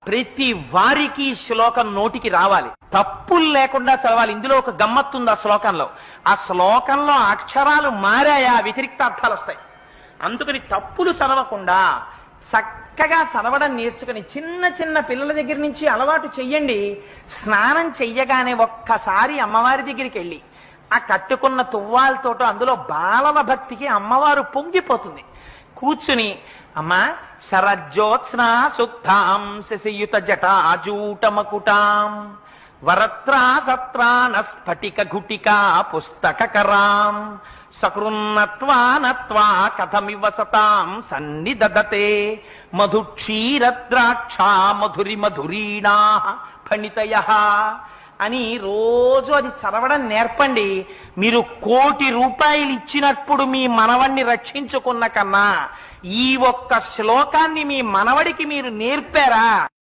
ప్రతి వారికి శ్లోకం నోటికి రావాలి, తప్పులు లేకుండా చదవాలి. ఇందులో ఒక గమ్మత్తుంది ఆ శ్లోకంలో. ఆ శ్లోకంలో అక్షరాలు మారాయా వ్యతిరిక్త అర్థాలు వస్తాయి. అందుకని తప్పులు చదవకుండా చక్కగా చదవడం నేర్చుకుని చిన్న చిన్న పిల్లల దగ్గర నుంచి అలవాటు చెయ్యండి. స్నానం చెయ్యగానే ఒక్కసారి అమ్మవారి దగ్గరికి వెళ్ళి ఆ కట్టుకున్న తువ్వాలతోటో అందులో బాలల భక్తికి అమ్మవారు పొంగిపోతుంది. కూర్చుని అమ్మా శరజ్యోత్స్నా సుక్తాం శశియుత జటాజూటమకుటాం వరత్రా సత్రాన స్ఫటిక ఘుటికా పుస్తకరాం సకృన్నత్వా నత్వా కథమివ సతాం సన్నిదదతే మధుక్షీరద్రాక్షా మధురి మధురీణా ఫణితయః అని రోజు అది చదవడం నేర్పండి. మీరు 1,00,00,000 రూపాయలు ఇచ్చినప్పుడు మీ మనవణ్ణి రక్షించుకున్న కన్నా ఈ ఒక్క శ్లోకాన్ని మీ మనవడికి మీరు నేర్పారా